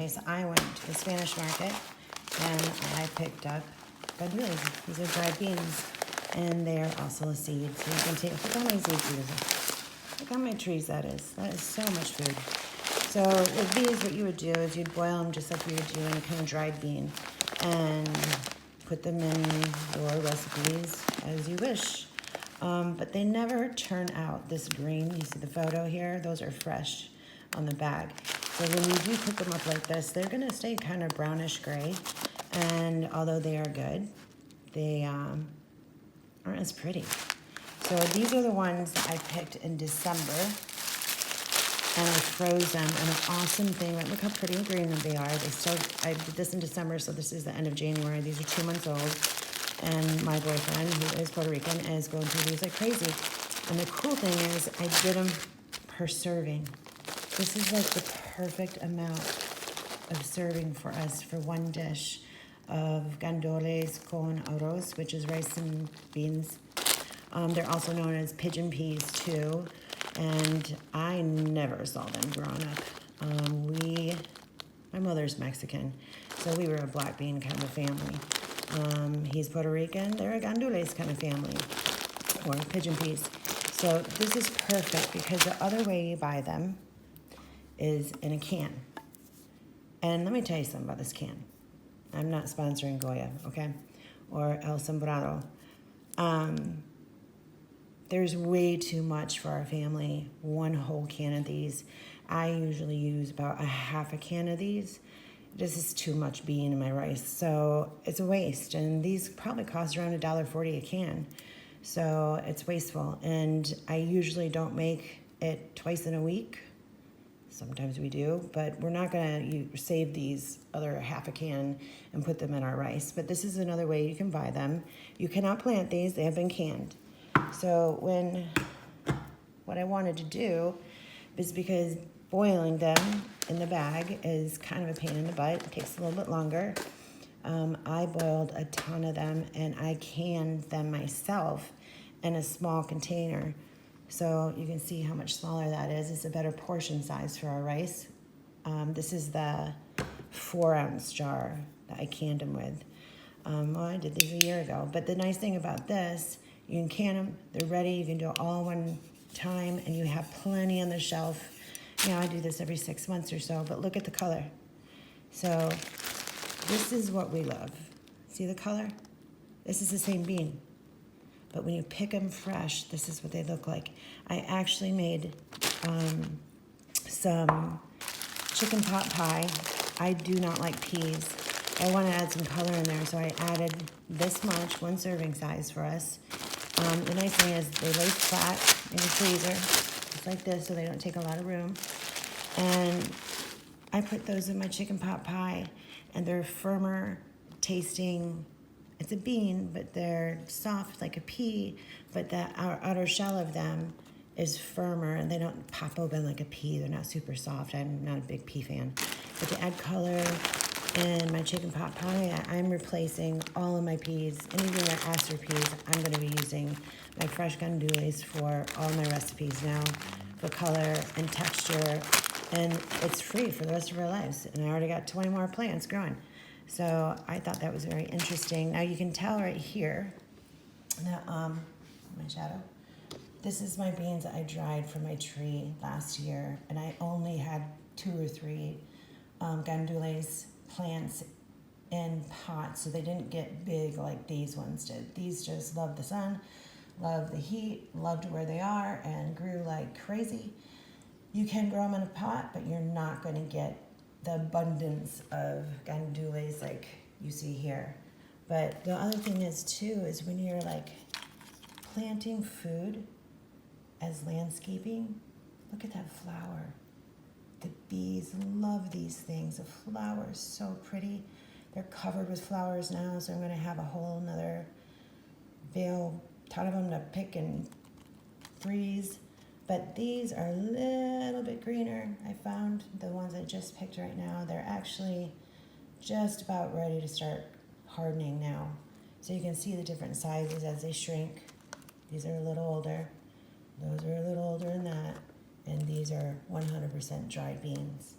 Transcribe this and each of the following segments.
nice. I went to the Spanish market and I picked up gandules. These are dried beans, and they are also a seed. So you can take, look how many seeds these are. Look how many trees that is. That is so much food. So with these, what you would do is you'd boil them just like you would do any kind of dried bean, and put them in your recipes as you wish. But they never turn out this green. You see the photo here? Those are fresh on the bag. So when you do cook them up like this, they're gonna stay kind of brownish gray. And although they are good, they aren't as pretty. So these are the ones that I picked in December, and I froze them. And an awesome thing, look how pretty and green they are. I did this in December, so this is the end of January. These are 2 months old. And my boyfriend, who is Puerto Rican, is going through these like crazy. And the cool thing is I did them per serving. This is like the perfect amount of serving for us for one dish of gandules con arroz, which is rice and beans. They're also known as pigeon peas too, and I never saw them growing up. My mother's Mexican, so we were a black bean kind of family. He's Puerto Rican, they're a gandules kind of family, or pigeon peas. So this is perfect because the other way you buy them is in a can. And let me tell you something about this can. I'm not sponsoring Goya, okay? Or El Sembrado. There's way too much for our family. One whole can of these. I usually use about a half a can of these. This is too much bean in my rice, so it's a waste. And these probably cost around $1.40 a can. So it's wasteful. And I usually don't make it twice in a week. Sometimes we do, but we're not gonna save these other half a can and put them in our rice. But this is another way you can buy them. You cannot plant these, they have been canned. So what I wanted to do is, because boiling them in the bag is kind of a pain in the butt, it takes a little bit longer. I boiled a ton of them and I canned them myself in a small container. So you can see how much smaller that is. It's a better portion size for our rice. This is the 4-ounce jar that I canned them with. Well, I did these a year ago. But the nice thing about this, you can can them, they're ready, you can do it all one time, and you have plenty on the shelf. You know, I do this every 6 months or so, but look at the color. So this is what we love. See the color? This is the same bean. But when you pick them fresh, this is what they look like. I actually made some chicken pot pie. I do not like peas. I want to add some color in there, so I added this much, 1 serving size for us. The nice thing is they lay flat in the freezer, just like this, so they don't take a lot of room. And I put those in my chicken pot pie, and they're firmer tasting. It's a bean, but they're soft like a pea, but the outer shell of them is firmer, and they don't pop open like a pea. They're not super soft. I'm not a big pea fan. But to add color in my chicken pot pie, I'm replacing all of my peas. Anything that asks for peas, I'm going to be using my fresh gandules for all my recipes now, for color and texture, and it's free for the rest of our lives. And I already got 20 more plants growing. So I thought that was very interesting. Now you can tell right here that, my shadow, this is my beans that I dried from my tree last year, and I only had 2 or 3 gandules plants in pots, so they didn't get big like these ones did. These just loved the sun, loved the heat, loved where they are, and grew like crazy. You can grow them in a pot, but you're not going to get the abundance of gandules like you see here. But the other thing is too, is when you're like planting food as landscaping, look at that flower. The bees love these things. The flower is so pretty. They're covered with flowers now, so I'm going to have a whole nother ton of them to pick and freeze. But these are a little bit greener. I found the ones I just picked right now, they're actually just about ready to start hardening now. So you can see the different sizes as they shrink. These are a little older. Those are a little older than that. And these are 100% dried beans.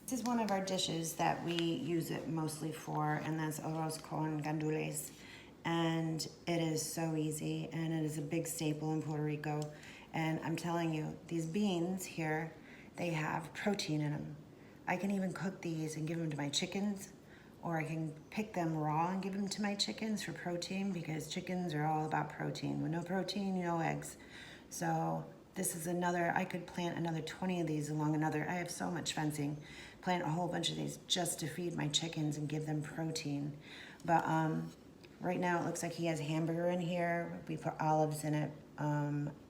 This is one of our dishes that we use it mostly for, and that's arroz con gandules. And it is so easy, and it is a big staple in Puerto Rico. And I'm telling you, these beans here, they have protein in them. I can even cook these and give them to my chickens, or I can pick them raw and give them to my chickens for protein, because chickens are all about protein. With no protein, no eggs. So this is another, I could plant another 20 of these along another, I have so much fencing, plant a whole bunch of these just to feed my chickens and give them protein. But right now it looks like he has hamburger in here. We put olives in it.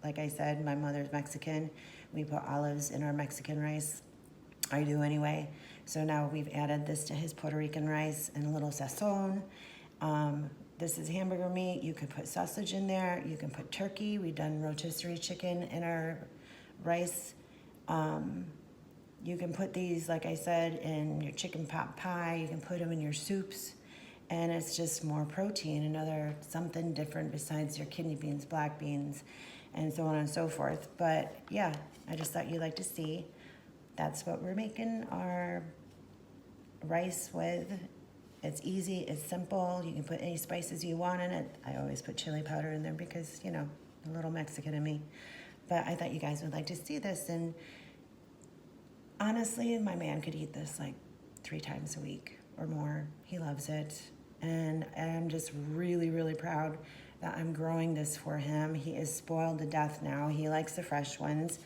Like I said, my mother's Mexican. We put olives in our Mexican rice. I do anyway. So now we've added this to his Puerto Rican rice and a little sazon. This is hamburger meat. You could put sausage in there. You can put turkey. We've done rotisserie chicken in our rice. You can put these, like I said, in your chicken pot pie. You can put them in your soups. And it's just more protein, another something different besides your kidney beans, black beans, and so on and so forth. But yeah, I just thought you'd like to see. That's what we're making our rice with. It's easy, it's simple. You can put any spices you want in it. I always put chili powder in there because, you know, a little Mexican in me. But I thought you guys would like to see this. And honestly, my man could eat this like 3 times a week or more. He loves it. And I'm just really, really proud that I'm growing this for him. He is spoiled to death now. He likes the fresh ones.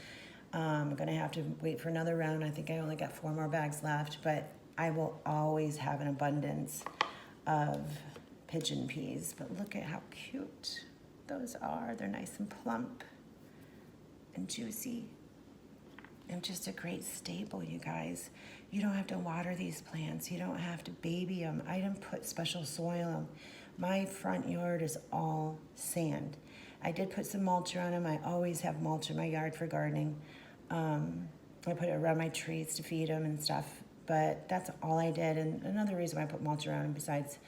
I'm gonna have to wait for another round. I think I only got 4 more bags left, but I will always have an abundance of pigeon peas. But look at how cute those are. They're nice and plump and juicy. And just a great staple, you guys. You don't have to water these plants. You don't have to baby them. I didn't put special soil in them. My front yard is all sand. I did put some mulch on them. I always have mulch in my yard for gardening. I put it around my trees to feed them and stuff. But that's all I did. And another reason why I put mulch around them, besides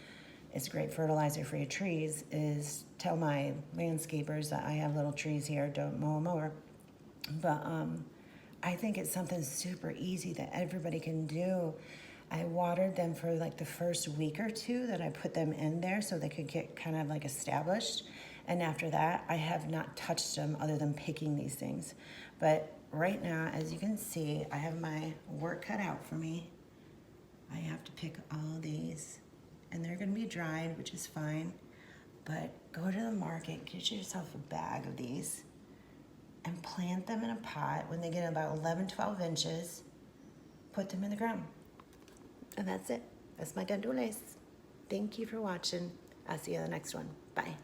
it's great fertilizer for your trees, is tell my landscapers that I have little trees here, don't mow them over. But I think it's something super easy that everybody can do. I watered them for like the first week or 2 that I put them in there so they could get kind of like established. And after that, I have not touched them other than picking these things. But right now, as you can see, I have my work cut out for me. I have to pick all these, and they're gonna be dried, which is fine. But go to the market, get yourself a bag of these, and plant them in a pot. When they get about 11, 12 inches, put them in the ground. And that's it. That's my gandules. Thank you for watching. I'll see you in the next one. Bye.